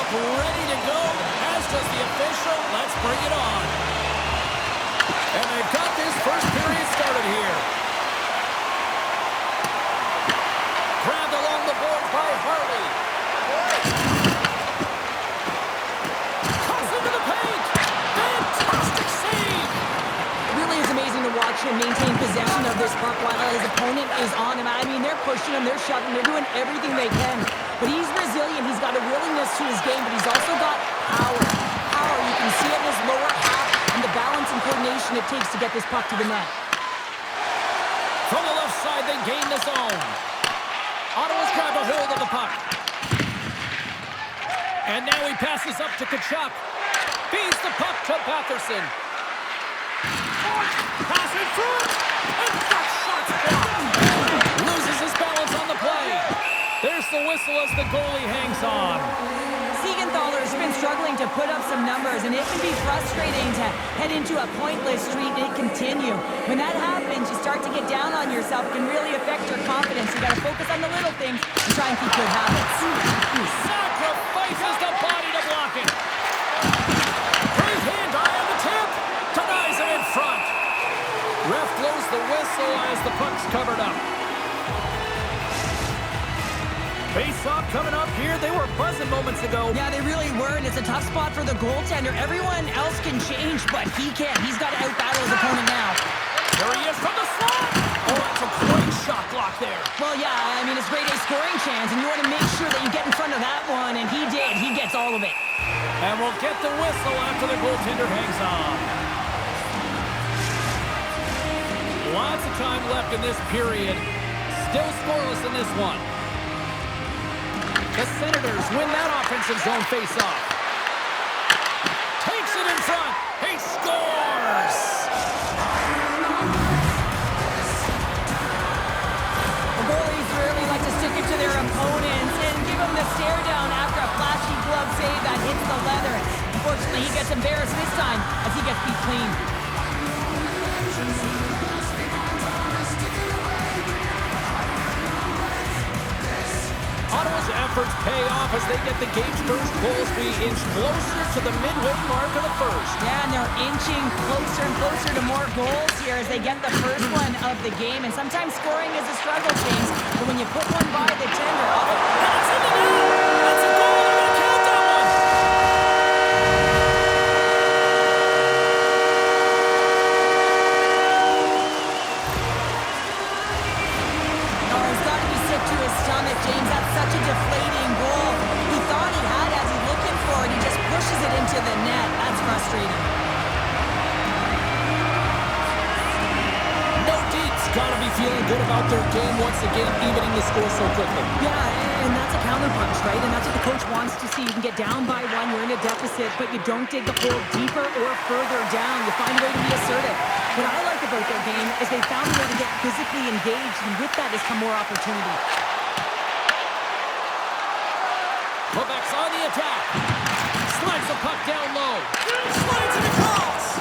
puck ready to go, as does the official. Let's bring it on. And they've got this first period started here. Grabbed along the boards by Harley. Cuts into the paint. Fantastic save. It really is amazing to watch him maintain possession of this puck while his opponent is on him. I mean, they're pushing him, they're shoving, they're doing everything they can. But he's resilient, he's got a willingness to his game, but he's also got power. Power, you can see it in his lower half and the balance and coordination it takes to get this puck to the net. From the left side, they gain the zone. Ottawa's grabbed a hold of the puck. And now he passes up to Tkachuk. Feeds the puck to Patterson. Pass in front, and that shot's blocked. Loses his balance on the play. There's the whistle as the goalie hangs on. Siegenthaler's been struggling to put up some numbers, and it can be frustrating to head into a pointless streak and continue. When that happens, you start to get down on yourself. It can really affect your confidence. You got to focus on the little things and try and keep good habits. Sacrifices the body to block it. Great hand eye on the tip. Denies it in front. Ref blows the whistle as the puck's covered up. Face-off coming up here. They were buzzing moments ago. Yeah, they really were, and it's a tough spot for the goaltender. Everyone else can change, but he can't. He's got to out-battle his opponent now. There he is from the slot. Oh, that's a great shot block there. Well, yeah, I mean, it's grade A scoring chance, and you want to make sure that you get in front of that one, and he did. He gets all of it. And we'll get the whistle after the goaltender hangs on. Lots of time left in this period. Still scoreless in this one. The Senators win that offensive zone face-off. Takes it in front. He scores! The goalies really like to stick it to their opponents and give them the stare down after a flashy glove save that hits the leather. Unfortunately, he gets embarrassed this time as he gets beat clean. Ottawa's efforts pay off as they get the game's first goals. We inch closer to the midway mark of the first. Yeah, and they're inching closer and closer to more goals here as they get the first one of the game. And sometimes scoring is a struggle, James, but when you put one by the tender... Oh, that's in the net! That's a goal! They're going to count that one! Oh, he's got to be sick to his stomach, James. That's such a deflating goal. He thought he had as he's looking for it. He just pushes it into the net. That's frustrating. Got to be feeling good about their game once again, evening the score so quickly. Yeah, and that's a counterpunch, right? And that's what the coach wants to see. You can get down by one, you're in a deficit, but you don't dig the hole deeper or further down. You find a way to be assertive. What I like about their game is they found a way to get physically engaged, and with that has come more opportunity. Quebec's on the attack. Slides the puck down low. Slides it across.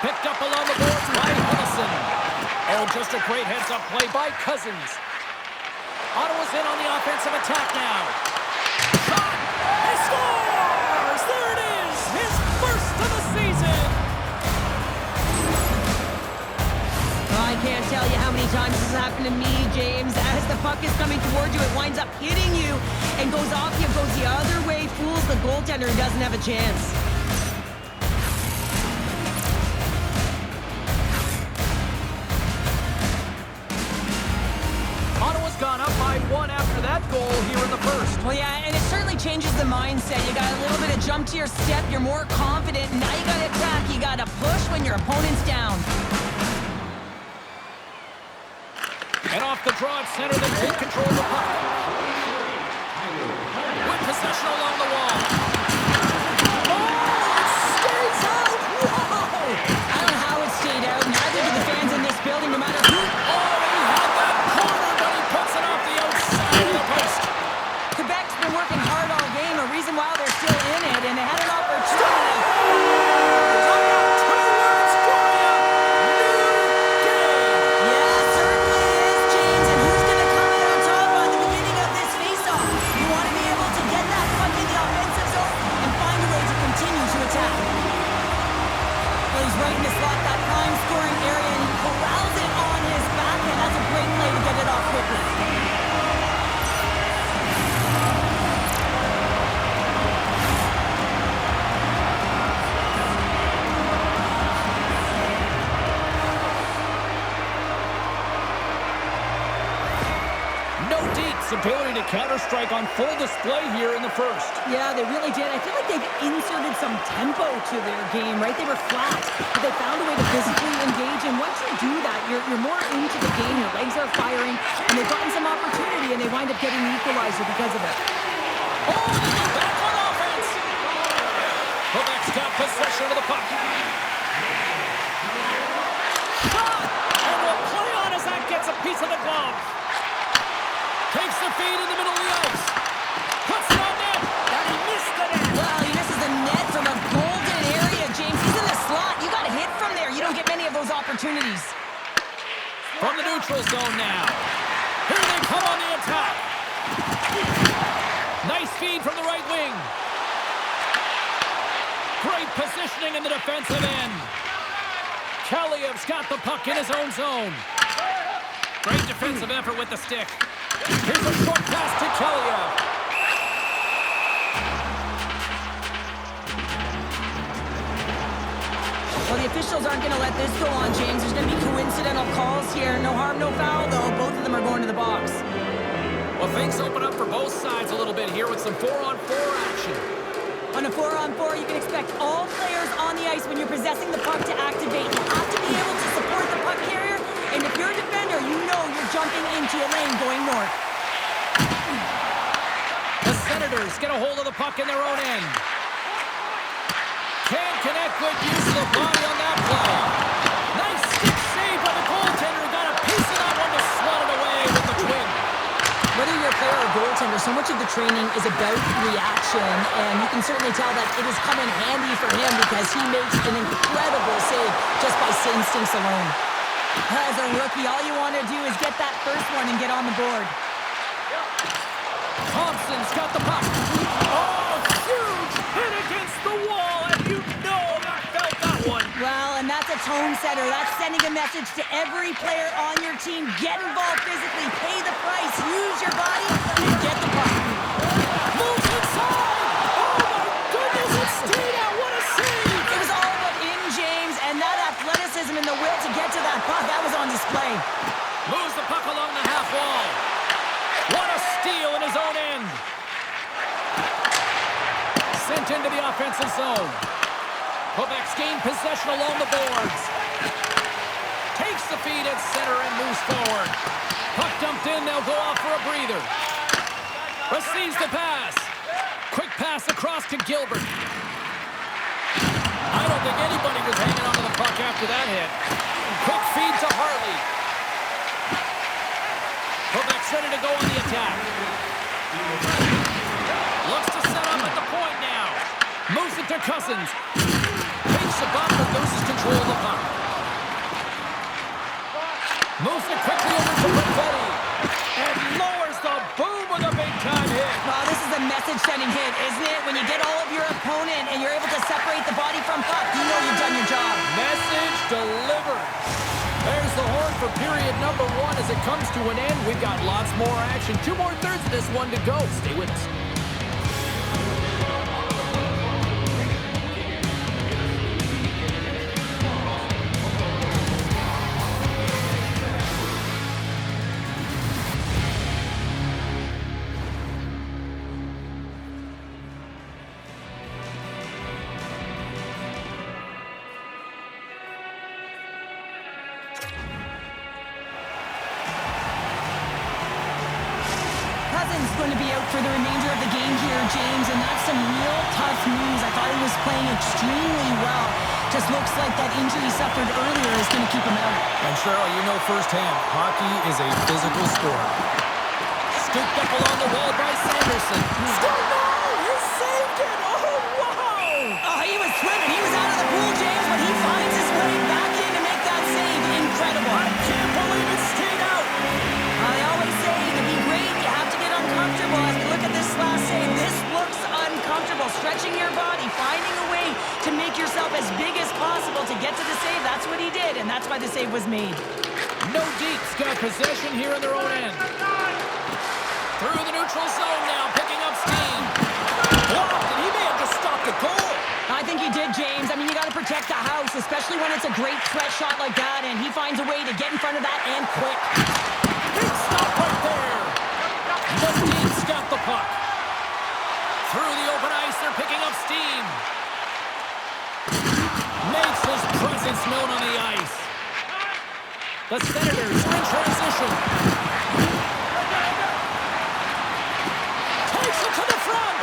Picked up along the boards by Huddleston. Oh, just a great heads-up play by Cousins. Ottawa's in on the offensive attack now. Shot! He scores! There it is! His first of the season! Well, I can't tell you how many times this has happened to me, James. As the puck is coming towards you, it winds up hitting you and goes off you, goes the other way, fools the goaltender who doesn't have a chance. Gone up by one after that goal here in the first. Well, yeah, and it certainly changes the mindset. You got a little bit of jump to your step. You're more confident. Now you got to attack. You got to push when your opponent's down. And off the draw at center, they take control of the puck. With possession along the wall. Oh, it stays out! Whoa! I don't know how it stayed out. Neither do the fans in this building, no matter who. Quebec's been working hard all game, a reason why they're still in it, and they had an opportunity. Yeah, certainly is, James, and who's going to come out on top on the beginning of this face-off? You want to be able to get that puck in the strike on full display here in the first. Yeah, they really did. I feel like they've inserted some tempo to their game, right? They were flat, but they found a way to physically engage, and once you do that, you're more into the game. Your legs are firing, and they've gotten some opportunity, and they wind up getting the equalizer because of it. Oh, and back on offense! Quebec's got possession of the puck. Shot! And will play on as that gets a piece of the glove. Takes the feed in the middle of the ice. Puts it on net. And he missed the net. Well, he misses the net from a golden area, James. He's in the slot. You got to hit from there. You don't get many of those opportunities. From the neutral zone now. Here they come on the attack. Nice feed from the right wing. Great positioning in the defensive end. Kaliev's got the puck in his own zone. Great defensive effort with the stick. Here's a short pass to Kaliev. Well, the officials aren't going to let this go on, James. There's going to be coincidental calls here. No harm, no foul, though. Both of them are going to the box. Well, things open up for both sides a little bit here with some 4-on-4 action. On a 4-on-4, you can expect all players on the ice when you're possessing the puck to activate. You have to be able to support the puck carrier, and if you're a defender, you know you're jumping into a lane going north. The Senators get a hold of the puck in their own end. Can't connect, good use of the body on that play. Nice stick save by the goaltender. Got a piece of that one to slot it away with the twin. Whether you're a player or goaltender, so much of the training is about reaction, and you can certainly tell that it has come in handy for him because he makes an incredible save just by instincts alone. As a rookie, all you want to do is get that first one and get on the board. Thompson's got the puck. Oh, huge hit against the wall, and you know that felt that one. Well, and that's a tone setter. That's sending a message to every player on your team. Get involved physically, pay the price, use your body, and get the puck. Moves inside! Oh my goodness, it stayed out. What a save! It was all but in, James, and that athleticism and the will to get to that puck, that was on display. Moves the puck along the half wall. What a steal in his own end. Sent into the offensive zone. Quebec's gained possession along the boards. Takes the feed at center and moves forward. Puck dumped in, they'll go off for a breather. Receives the pass. Quick pass across to Gilbert. I don't think anybody was hanging onto the puck after that hit. Quick feed to Harley. Quebec's ready to go on the attack. Looks to set up at the point now. Moves it to Cousins. Takes the bump but loses control of the puck. Moves it quickly over to Rivetti. And lowers the boom with a big-time hit. Wow, this is a message-sending hit, isn't it? When you get all of your opponent and you're able to separate the body from puck, you know you've done your job. Message delivered. There's the horn for period number 1 as it comes to an end. We've got lots more action. 2 more thirds of this one to go. Stay with us. Going to be out for the remainder of the game here, James, and that's some real tough news. I thought he was playing extremely well. Just looks like that injury he suffered earlier is going to keep him out. And Cheryl, you know firsthand, hockey is a physical sport. Scooped up along the wall by Sanderson. Still no! He saved it! Oh, wow! Oh, he was swimming. He was out of the pool, James, but he finds his way back in to make that save. Incredible. I can't believe it stayed out! I always say, to be great, you have to get uncomfortable. As we look at this last save, this looks uncomfortable. Stretching your body, finding a way to make yourself as big as possible to get to the save. That's what he did, and that's why the save was made. No Deeks got possession here in their own end. Through the neutral zone now, picking up steam. Blocked, and he may have just stopped a goal. I think he did, James. I mean, you got to protect the house, especially when it's a great threat shot like that, and he finds a way to get in front of that and quick. Big stop right there. The Deeks got the the puck. Through the open ice, they're picking up steam. Makes his presence known on the ice. The Senators are in transition. Takes it to the front.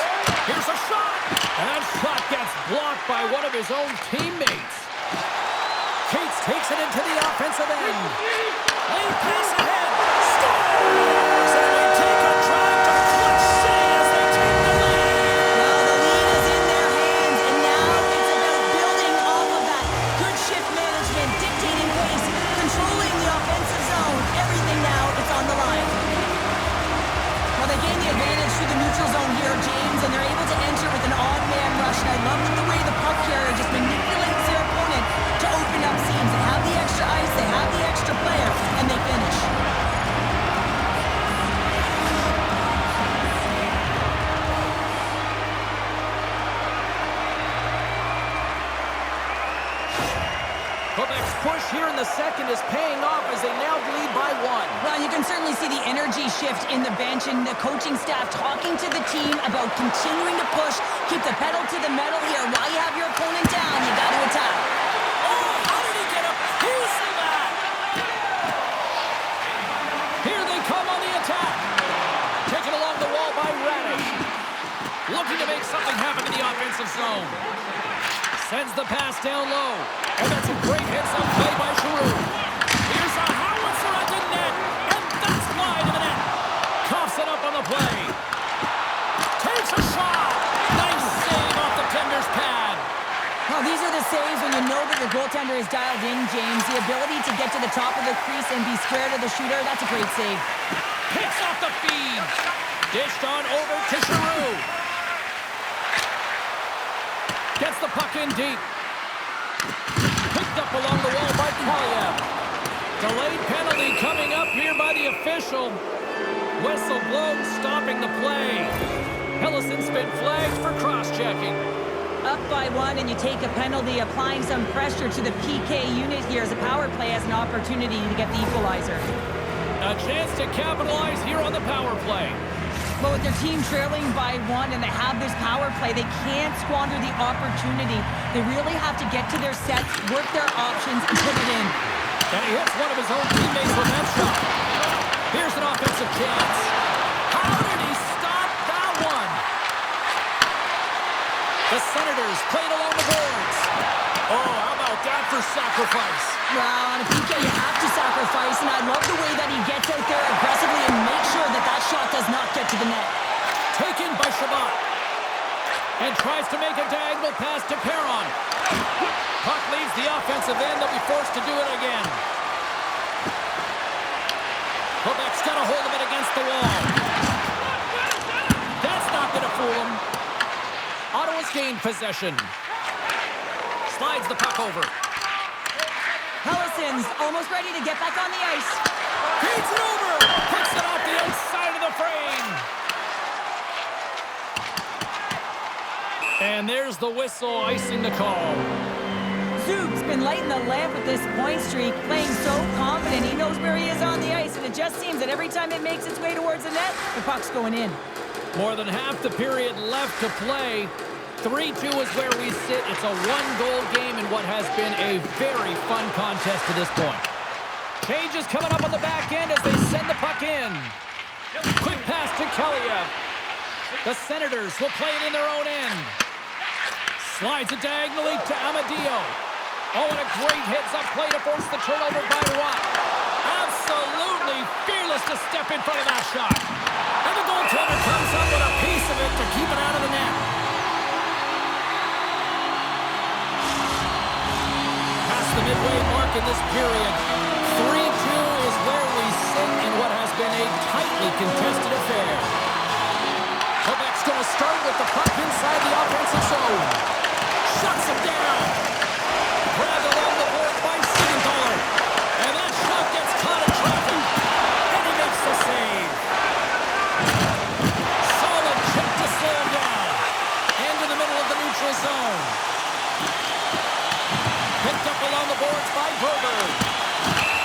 Here's a shot. And that shot gets blocked by one of his own teammates. Cates takes it into the offensive end. Lane pass ahead. Scores! And they take a drive to clutch city as they take the lead. Well, the lead is in their hands, and now it's about building off of that. Good shift management, dictating pace, controlling the offensive zone. Everything now is on the line. Well, they gain the advantage through the neutral zone here, James, and they're able to enter with an odd man rush. And I love the way the puck carrier just manipulates their opponent to open up seams. They have the extra ice, they have the extra player, and they finish. Quebec's push here in the second is paying off as they now lead by 1. Well, you can certainly see the energy shift in the bench and the coaching staff talking to the team about continuing to push, keep the pedal to the metal here. While you have your opponent down, you got to attack. Oh, how did he get a piece of that? Here they come on the attack. Taken along the wall by Radish. Looking to make something happen in the offensive zone. Sends the pass down low. And that's a great hits-up play by Giroux. Here's a howitzer at the net. And that's wide of the net. Coughs it up on the play. Takes a shot. Nice save off the tender's pad. Well, these are the saves when you know that your goaltender is dialed in, James. The ability to get to the top of the crease and be square to the shooter, that's a great save. Picks off the feed. Dished on over to Giroux. Gets the puck in deep. Picked up along the wall by Kaliev. Delayed penalty coming up here by the official. Whistle blown, stopping the play. Hellison's been flagged for cross-checking. Up by 1 and you take a penalty, applying some pressure to the PK unit here as the power play has an opportunity to get the equalizer. A chance to capitalize here on the power play. But with their team trailing by 1 and they have this power play, they can't squander the opportunity. They really have to get to their sets, work their options, and put it in. And he hits one of his own teammates with that shot. Here's an offensive chance. How did he stop that one? The Senators played along the boards. Oh, how about that for sacrifice? Well, on a PK, you have to sacrifice, and I love the way that he gets out there aggressively and makes sure that that shot does not get to the net. Taken by Shabbat. And tries to make a diagonal pass to Perron. Puck leaves the offensive end. They'll be forced to do it again. Quebec's got a hold of it against the wall. That's not going to fool him. Ottawa's gained possession. Slides the puck over. Hellison's almost ready to get back on the ice. Feeds it over. Puts it off the outside of the frame. And there's the whistle icing the call. Zook's been lighting the lamp with this point streak, playing so confident. He knows where he is on the ice, and it just seems that every time it makes its way towards the net, the puck's going in. More than half the period left to play. 3-2 is where we sit. It's a one-goal game in what has been a very fun contest to this point. Changes coming up on the back end as they send the puck in. Quick pass to Kaliev. The Senators will play it in their own end. Slides it diagonally to Amadio. Oh, and a great heads-up play to force the turnover by Watt. Absolutely fearless to step in front of that shot. And the goaltender comes up with a piece of it to keep it out of the net. The midway mark in this period. 3-2 is where we sit in what has been a tightly contested affair. Quebec's going to start with the puck inside the offensive zone. Shuts it down. Grabbed along the board by Siegenthaler. And that shot gets caught in traffic. And he makes the save. Solid chip to slow him down. Into the middle of the neutral zone. Picked up along the boards by Broberg.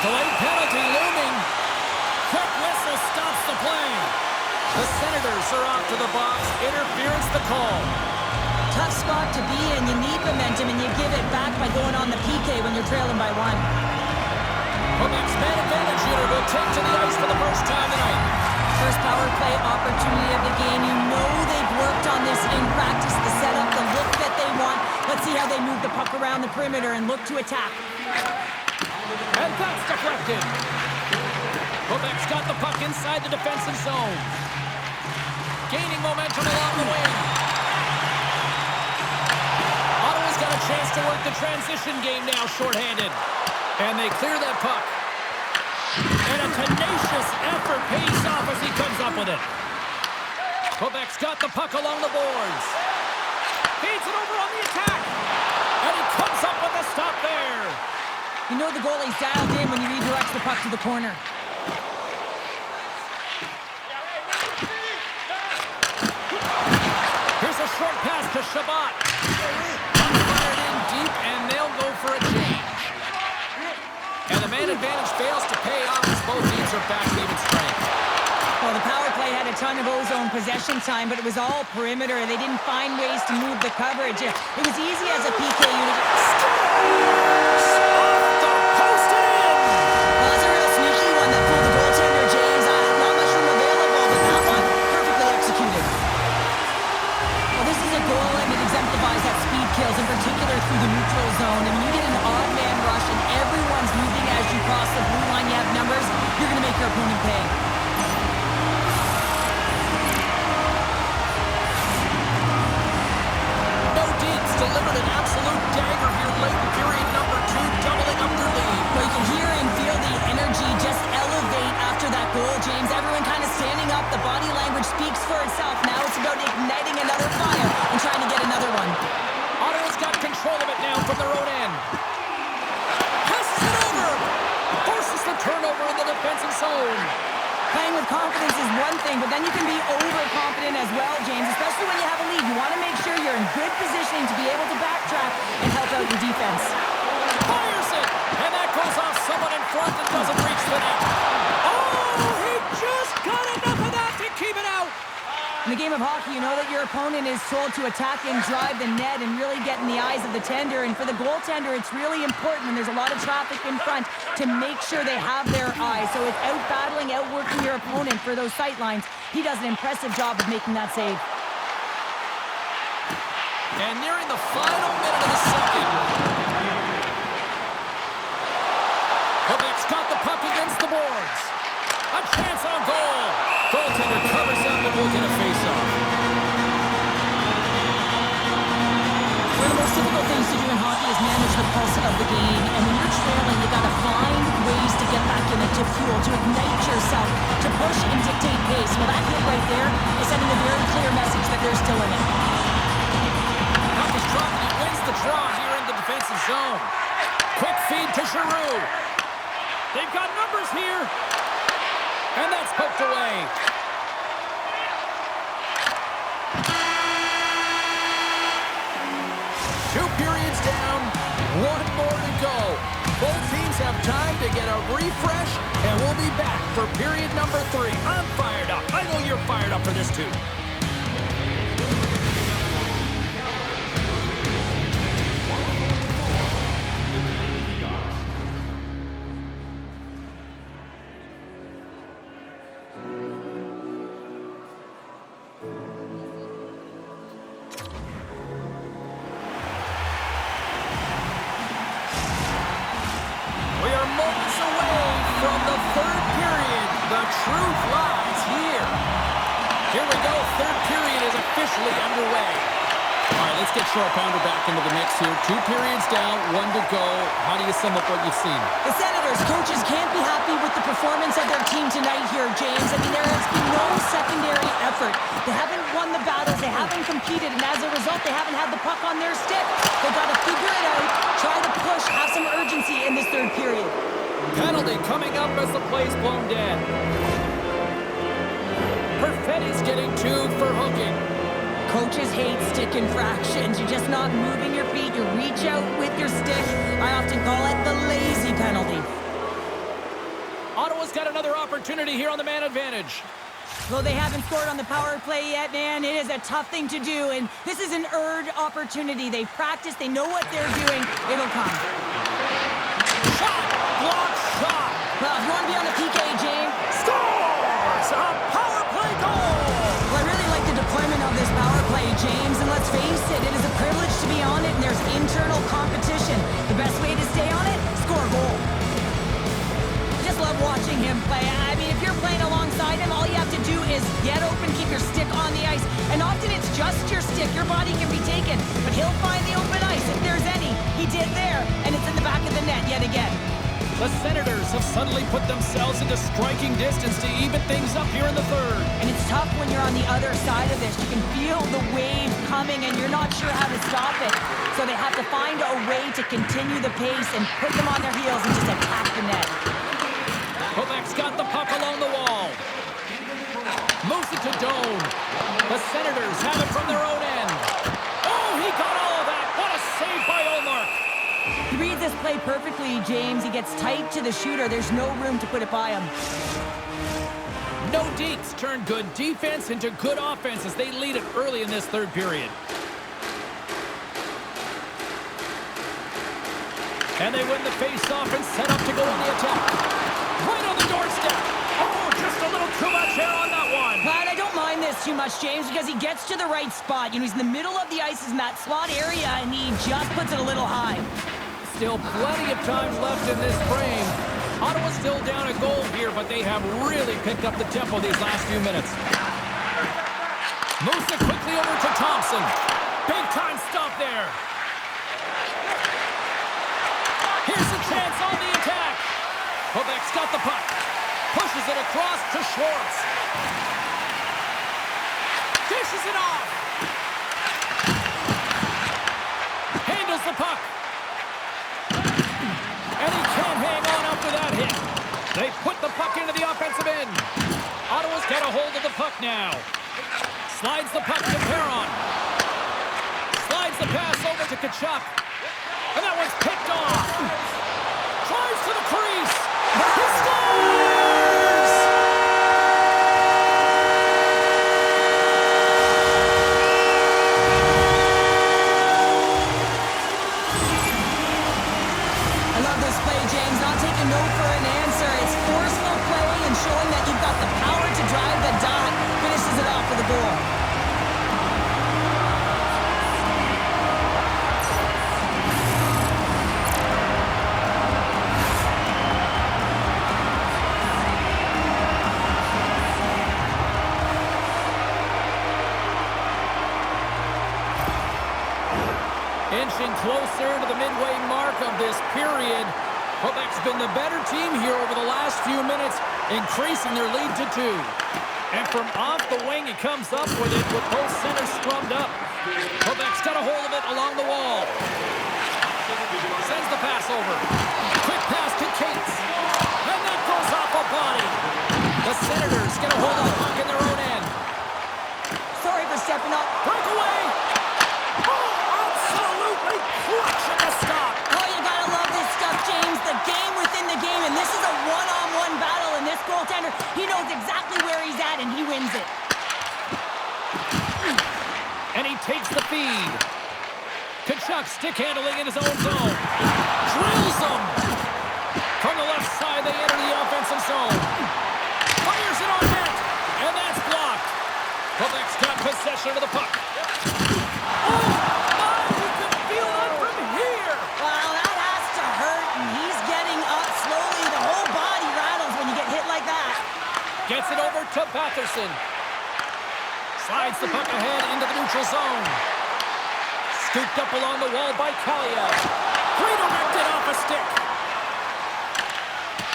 Delayed penalty looming. Quick whistle stops the play. The Senators Dumps her off to the box. Interference the call. Tough spot to be in. You need momentum, and you give it back by going on the PK when you're trailing by 1. Quebec's man advantage unit will take to the ice for the first time tonight. First power play opportunity of the game. You know they've worked on this in practice, the setup, the look that they want. Let's see how they move the puck around the perimeter and look to attack. And that's deflected. Quebec's got the puck inside the defensive zone. Gaining momentum along the wing. Ottawa's got a chance to work the transition game now, shorthanded. And they clear that puck. And a tenacious effort pays off as he comes up with it. Quebec's got the puck along the boards. Feeds it over on the attack. And he comes up with a stop there. You know the goalie's dialed in when he redirects the puck to the corner. Here's a short pass to Shabbat. Fired in deep, and they'll go for a change. And the man advantage fails to pay off as both teams are back to even strength. Well, the power play had a ton of ozone possession time, but it was all perimeter. They didn't find ways to move the coverage. It was easy as a PK unit. Scores! Off the post and in! Well, that's a real sneaky one that pulled the goaltender, James. Not much room available, but that one perfectly executed. Well, this is a goal, and it exemplifies that speed kills, in particular through the neutral zone. I mean, you get an odd man rush, and everyone's moving as you cross the blue line. You have numbers. You're going to make your opponent pay. Delivered an absolute dagger here late in period number 2, doubling up their lead. Well, you can hear and feel the energy just elevate after that goal, James. Everyone kind of standing up. The body language speaks for itself. Now it's about igniting another fire and trying to get another one. Ottawa's got control of it now from their own end. Passes it over. Forces the turnover in the defensive zone. Playing with confidence is one thing, but then you can be overconfident as well, James, especially when you have a lead. You want to make sure you're in good positioning to be able to backtrack and help out your defense. Fires it, and that goes off someone in front and doesn't reach the net. Oh, he just got enough of that to keep it out. In the game of hockey, you know that your opponent is told to attack and drive the net and really get in the eyes of the tender. And for the goaltender, it's really important when there's a lot of traffic in front to make sure they have their eyes. So it's out-battling, outworking your opponent for those sight lines. He does an impressive job of making that save. And nearing the final minute of the second. Quebec's got the puck against the boards. A chance on goal. Goaltender covers up and will get a face-off. One of the most difficult things to do in hockey is manage the pulse of the game. And when you're trailing, you got to find ways to get back in it, to fuel, to ignite yourself, to push and dictate pace. Well, that hit right there is sending a very clear message that they're still in it. Puck is dropped and he wins the draw here in the defensive zone. Quick feed to Giroux. They've got numbers here. And that's poked away. Two periods down, one more to go. Both teams have time to get a refresh, and we'll be back for period number 3. I'm fired up. I know you're fired up for this too. Truth lies here. Here we go. Third period is officially underway. All right, let's get Short Pounder back into the mix here. 2 periods down, 1 to go. How do you sum up what you've seen? The Senators coaches can't be happy with the performance of their team tonight here, James. I mean, there has been no secondary effort. They haven't won the battles. They haven't competed. And as a result, they haven't had the puck on their stick. They've got to figure it out, try to push, have some urgency in this third period. Penalty coming up as the play's blown dead. Perfetti's getting 2 for hooking. Coaches hate stick infractions. You're just not moving your feet. You reach out with your stick. I often call it the lazy penalty. Ottawa's got another opportunity here on the man advantage. Though they haven't scored on the power play yet, man, it is a tough thing to do, and this is an earned opportunity. They've practiced, they know what they're doing. It'll come. Shot! Block shot! Well, if you want to be on the PK, James. Scores! A power play goal! Well, I really like the deployment of this power play, James, and let's face it, it is a privilege to be on it, and there's internal competition. The best way to stay on it, score a goal. Just love watching him play. I mean, if you're playing alongside him, all you have to do is get open, keep your stick on the ice, and often it's just your stick. Your body can be taken, but he'll find the open ice if there's any. He did there, and it's in the back of the net yet again. The Senators have suddenly put themselves into striking distance to even things up here in the third. And it's tough when you're on the other side of this. You can feel the wave coming, and you're not sure how to stop it. So they have to find a way to continue the pace and put them on their heels and just attack the net. Quebec's got the puck along the wall. Moves it to Doan. The Senators have it from their own end. Oh, he got all of that. What a save by Ullmark. He reads this play perfectly, James. He gets tight to the shooter. There's no room to put it by him. Nordiques turn good defense into good offense as they lead it early in this third period. And they win the face-off and set up to go on the attack. Right on the doorstep. Oh, just a little too much hair on that one. But I don't mind this too much, James, because he gets to the right spot. You know, he's in the middle of the ice, he's in that slot area, and he just puts it a little high. Still plenty of time left in this frame. Ottawa's still down a goal here, but they have really picked up the tempo these last few minutes. Moves it quickly over to Thompson. Big time stop there. Here's a chance on the attack. Quebec's got the puck. Pushes it across to Schwartz. Dishes it off. Handles the puck. And he can't hang on after that hit. They put the puck into the offensive end. Ottawa's got a hold of the puck now. Slides the puck to Perron. Slides the pass over to Tkachuk. And that one's picked off. Drives to the crease. He scores! I love this play, James. Not taking no for an answer. It's forceful play and showing that you've got the power to drive the dot. Finishes it off for the goal. Inching closer to the midway mark of this period. Quebec's been the better team here over the last few minutes, increasing their lead to 2. And from off the wing, he comes up with it with both centers scrubbed up. Quebec's got a hold of it along the wall. Sends the pass over. Quick pass to Cates. And that goes off a body. The Senators get a hold of the puck in their own end. Sorry for stepping up. Breakaway. Clutch at the stop. Oh, you gotta love this stuff, James. The game within the game, and this is a one-on-one battle, and this goaltender, he knows exactly where he's at, and he wins it. And he takes the feed. Tkachuk stick handling in his own zone. Drills him. From the left side, they enter the offensive zone. Fires it on net, and that's blocked. Quebec's got possession of the puck. Oh! Gets it over to Batherson. Slides the puck ahead into the neutral zone. Scooped up along the wall by Kaliev. Redirected off a stick.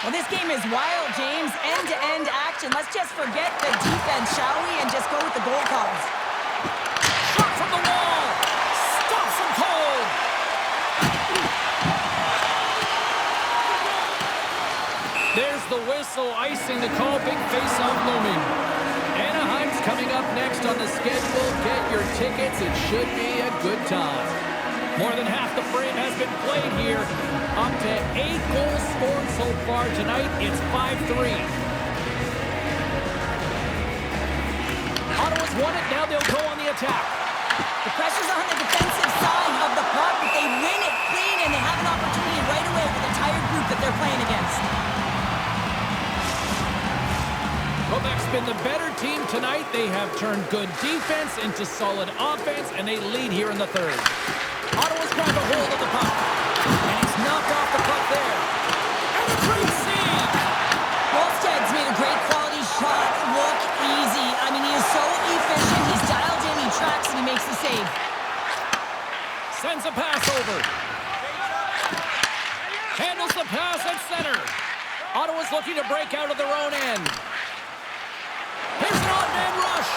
Well, this game is wild, James. End-to-end action. Let's just forget the defense, shall we? And just go with the goal calls. Shot from the wall. Stops him cold. There's the whistle, icing the call, big face-off looming. Anaheim's coming up next on the schedule. Get your tickets, it should be a good time. More than half the frame has been played here. Up to 8 goals scored so far tonight, it's 5-3. won it, now they'll go on the attack. The pressure's on the defensive side of the puck, but they win it clean, and they have an opportunity right away with the tired group that they're playing against. Quebec's been the better team tonight. They have turned good defense into solid offense, and they lead here in the third. Ottawa's grabbed a hold of the puck, and he's knocked off the puck there. And a great save! Wallstedt's made a great quality shot look easy. I mean, he is so efficient. He's dialed in, he tracks, and he makes the save. Sends a pass over. Handles the pass at center. Ottawa's looking to break out of their own end. Here's an odd-man rush.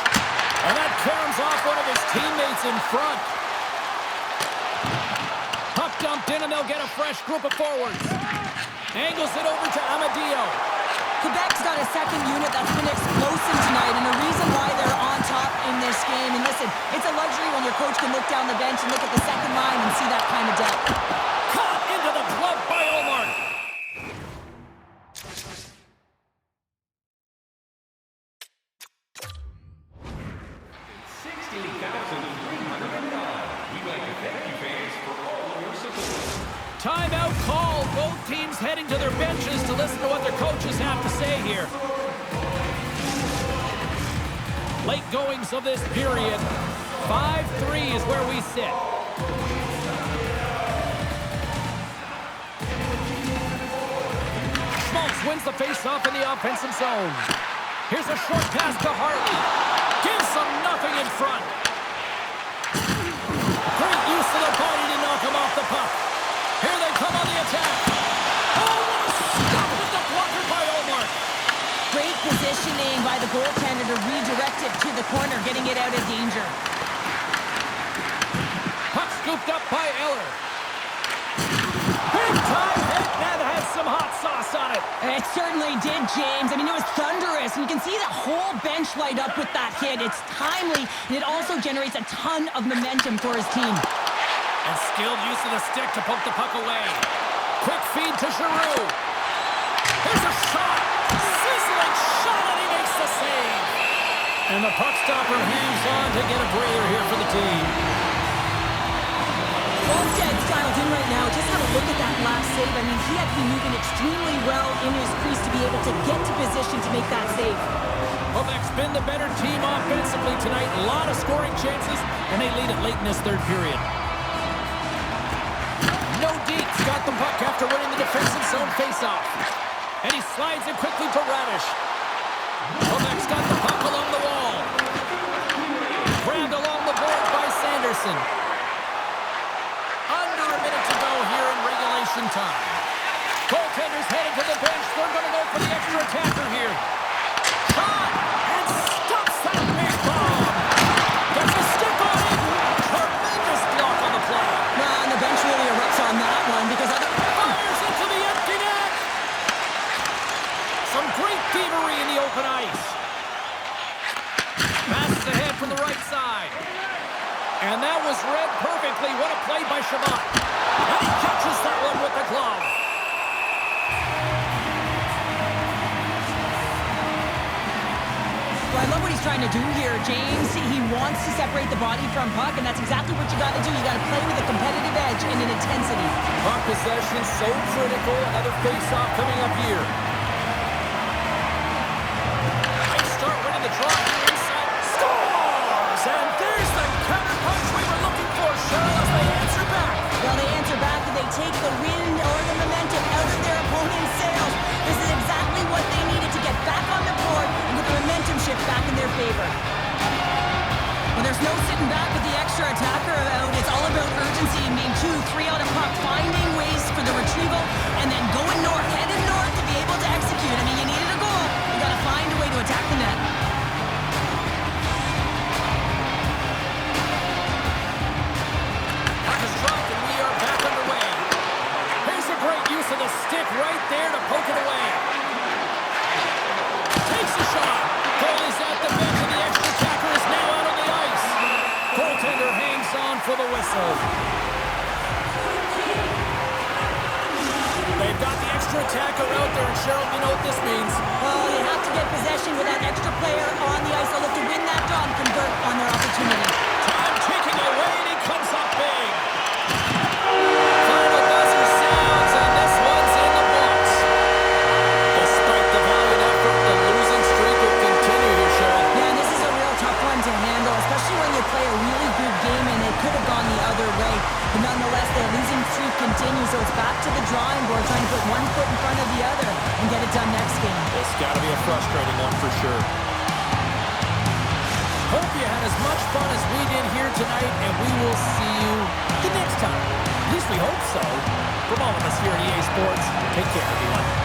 And that caroms off one of his teammates in front. Puck dumped in, and they'll get a fresh group of forwards. Angles it over to Amadio. Quebec's got a second unit that's been explosive tonight, and the reason why they're on top in this game, and listen, it's a luxury when your coach can look down the bench and look at the second line and see that kind of depth. Caught into the glove by Ullmark. Timeout called. Both teams heading to their benches to listen to what their coaches have to say here. Late goings of this period. 5-3 is where we sit. Schmaltz wins the face-off in the offensive zone. Here's a short pass to Hartley. Gives them nothing in front. Great use of the body to knock him off the puck. Here they come on the attack. Oh, what a stop with the blocker by Ullmark. Great positioning by the goaltender to redirect it to the corner, getting it out of danger. Puck scooped up by Eller. Big time hit. That had some hot sauce on it. It certainly did, James. I mean, it was thunderous, and you can see the whole bench light up with that hit. It's timely, and it also generates a ton of momentum for his team. And skilled use of the stick to poke the puck away. Quick feed to Giroux. Here's a shot. Sizzling shot, and he makes the save. And the puck stopper hangs on to get a breather here for the team. Wallstedt's dialed in right now. Just have a look at that last save. I mean, he had to be moving extremely well in his crease to be able to get to position to make that save. Quebec's been the better team offensively tonight. A lot of scoring chances, and they lead it late in this third period. Nordiques got the puck after winning the defensive zone faceoff. And he slides it quickly to Radish. Quebec's got the puck along the wall. Grabbed along the boards by Sanderson. Under a minute to go here in regulation time. Goaltenders headed to the bench. They're going to go for the extra attacker here. Shot! And stops that big bomb. Gets a stick on it. Tremendous block on the play. And the bench really erupts on that one because other... Fires into the empty net. Some great thievery in the open ice. Passes ahead from the right side. And that was read perfectly. What a play by Shabbat. And he catches that one with the glove. Well, I love what he's trying to do here, James. He wants to separate the body from puck, and that's exactly what you got to do. You got to play with a competitive edge and an intensity. Puck possession so critical. Another face-off coming up here. Nice start winning the draw here inside. Scores! And there's the counter punch we were looking for, Cheryl, as they answer back. Well, they answer back and they take the wind or the momentum out of their opponent's sails. This is exactly what they needed to get back on the board and get the momentum shift back in their favor. Well, there's no sitting back with the extra attacker out. It's all about urgency and being 2-3 out of puck, finding ways for the retrieval, and then going north, headed north to be able to execute. I mean, you needed a goal. You got to find a way to attack the net. Puck is dropped, and we are back underway. Here's a great use of the stick right there to poke it away. Takes a shot. Goalie's at the bench, and the extra attacker is now out on the ice. Goaltender hangs on for the whistle. They've got the extra extra attacker out there, and Cheryl, you know what this means. Well, you have to get possession with that extra player on the ice. They'll look to win that draw and convert on their opportunity. Time ticking away, and he comes up big. Final buzzer sounds, and this one's in the books. Despite the valiant effort, the losing streak will continue here, Cheryl. Yeah, and this is a real tough one to handle, especially when you play a really good game and it could have gone the other way. But nonetheless, their losing streak continues, so it's back to the drawing board, trying to put one foot in front of the other and get it done next game. It's got to be a frustrating one for sure. Hope you had as much fun as we did here tonight, and we will see you the next time. At least we hope so. From all of us here at EA Sports, take care, everyone.